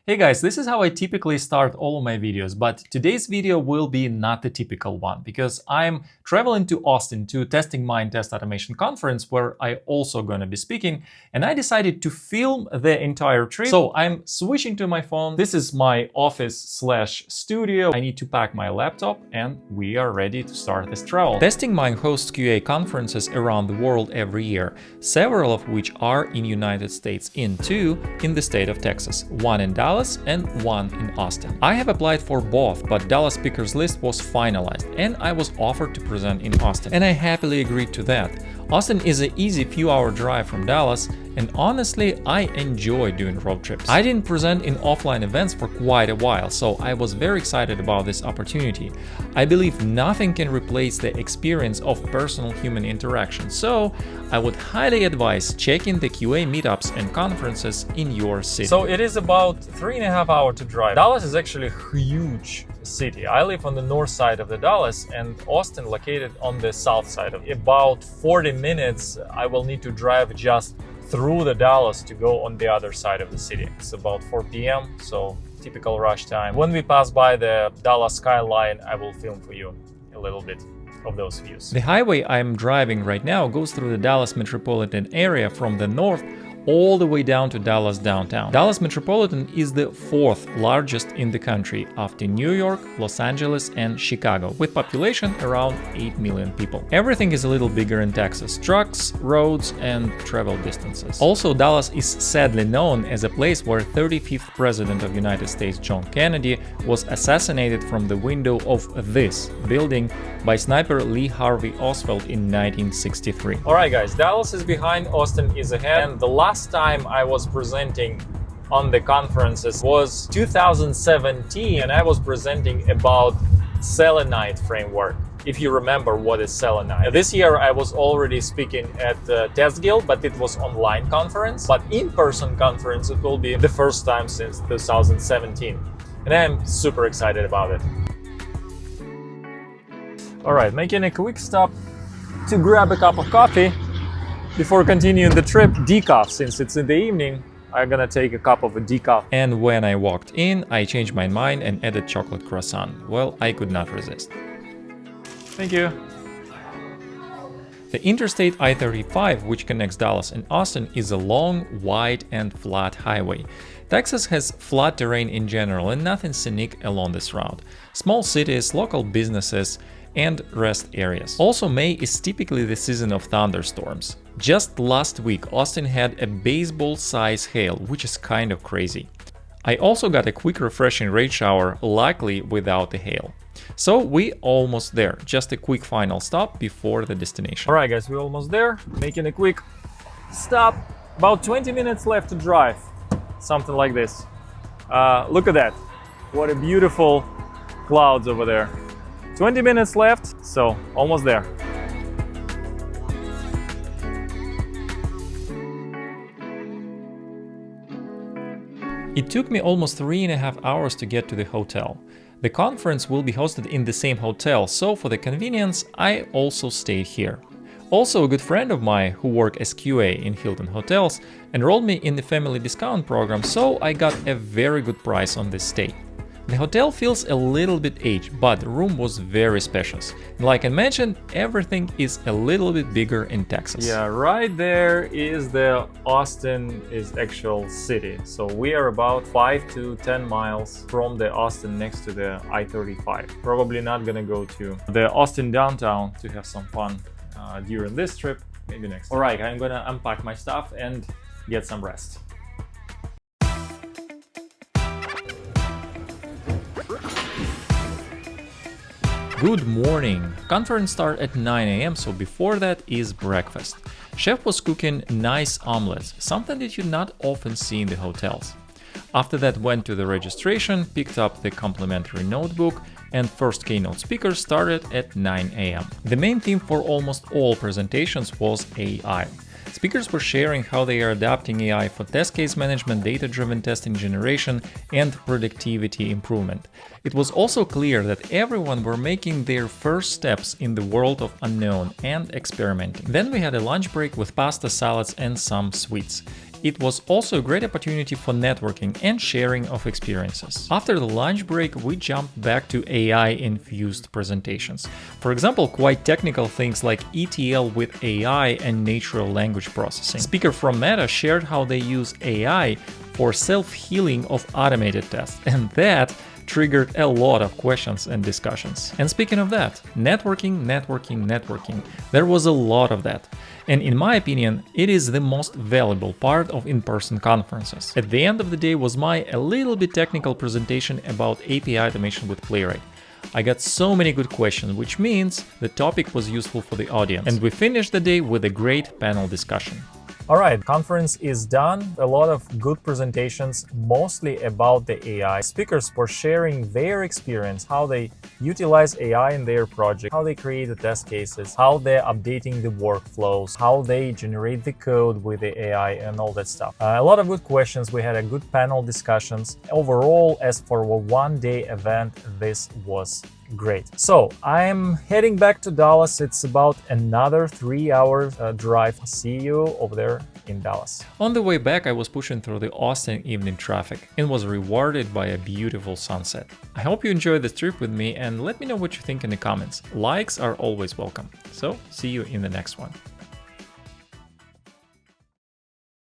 Hey guys, this is how I typically start all of my videos, but today's video will be not the typical one because I'm traveling to Austin to Testing Mind Test Automation Conference where I also gonna be speaking, and I decided to film the entire trip. So I'm switching to my phone. This is my office/studio. I need to pack my laptop and we are ready to start this travel. Testing Mind hosts QA conferences around the world every year, several of which are in United States, two in the state of Texas, one in Dallas and one in Austin. I have applied for both, but Dallas speakers list was finalized and I was offered to present in Austin, and I happily agreed to that. Austin is an easy few-hour drive from Dallas, and honestly, I enjoy doing road trips. I didn't present in offline events for quite a while, so I was very excited about this opportunity. I believe nothing can replace the experience of personal human interaction, so I would highly advise checking the QA meetups and conferences in your city. So it is about 3.5 hours to drive. Dallas is actually a huge city. I live on the north side of the Dallas and Austin located on the south side of it. About 40 minutes I will need to drive just through the Dallas to go on the other side of the city. It's about 4 p.m. so typical rush time. When we pass by the Dallas skyline, I will film for you a little bit of those views. The highway I'm driving right now goes through the Dallas metropolitan area from the north all the way down to Dallas downtown. Dallas Metropolitan is the fourth largest in the country after New York, Los Angeles, and Chicago, with population around 8 million people. Everything is a little bigger in Texas: trucks, roads, and travel distances. Also, Dallas is sadly known as a place where 35th President of United States John Kennedy was assassinated from the window of this building by sniper Lee Harvey Oswald in 1963. Alright guys, Dallas is behind, Austin is ahead, and the last time I was presenting on the conferences was 2017, and I was presenting about selenite framework, if you remember what is selenite. This year I was already speaking at Test Guild, but it was online conference, but in-person conference it will be the first time since 2017, and I'm super excited about it. Alright, making a quick stop to grab a cup of coffee before continuing the trip. Decaf, since it's in the evening, I'm gonna take a cup of a decaf. And when I walked in, I changed my mind and added chocolate croissant. Well, I could not resist. Thank you. The Interstate I-35, which connects Dallas and Austin, is a long, wide, and flat highway. Texas has flat terrain in general and nothing scenic along this route. Small cities, local businesses, and rest areas. Also, May is typically the season of thunderstorms. Just last week, Austin had a baseball-size hail, which is kind of crazy. I also got a quick refreshing rain shower, luckily without the hail. So we almost there, just a quick final stop before the destination. Alright guys, we're almost there, making a quick stop. About 20 minutes left to drive, something like this. Look at that, what a beautiful clouds over there. 20 minutes left, so almost there. It took me almost 3.5 hours to get to the hotel. The conference will be hosted in the same hotel, so for the convenience, I also stayed here. Also, a good friend of mine who worked as QA in Hilton Hotels enrolled me in the family discount program, so I got a very good price on this stay. The hotel feels a little bit aged, but the room was very spacious. Like I mentioned, everything is a little bit bigger in Texas. Yeah, right there is the Austin actual city. So we are about 5 to 10 miles from the Austin next to the I-35. Probably not gonna go to the Austin downtown to have some fun during this trip, maybe next time. Alright, I'm gonna unpack my stuff and get some rest. Good morning! Conference start at 9 a.m, so before that is breakfast. Chef was cooking nice omelets, something that you not often see in the hotels. After that went to the registration, picked up the complimentary notebook, and first keynote speaker started at 9 a.m. The main theme for almost all presentations was AI. Speakers were sharing how they are adapting AI for test case management, data-driven testing generation, and productivity improvement. It was also clear that everyone were making their first steps in the world of unknown and experimenting. Then we had a lunch break with pasta, salads, and some sweets. It was also a great opportunity for networking and sharing of experiences. After the lunch break, we jumped back to AI-infused presentations. For example, quite technical things like ETL with AI and natural language processing. Speaker from Meta shared how they use AI for self-healing of automated tests, and that triggered a lot of questions and discussions. And speaking of that, networking. There was a lot of that. And in my opinion, it is the most valuable part of in-person conferences. At the end of the day was my a little bit technical presentation about API automation with Playwright. I got so many good questions, which means the topic was useful for the audience. And we finished the day with a great panel discussion. All right, conference is done. A lot of good presentations, mostly about the AI. Speakers were sharing their experience, how they utilize AI in their project, how they create the test cases, how they're updating the workflows, how they generate the code with the AI and all that stuff. A lot of good questions. We had a good panel discussions. Overall, as for a one-day event, this was great. So I'm heading back to Dallas. It's about another 3-hour drive. See you over there in Dallas. On the way back, I was pushing through the Austin evening traffic and was rewarded by a beautiful sunset. I hope you enjoyed this trip with me and let me know what you think in the comments. Likes are always welcome. So see you in the next one.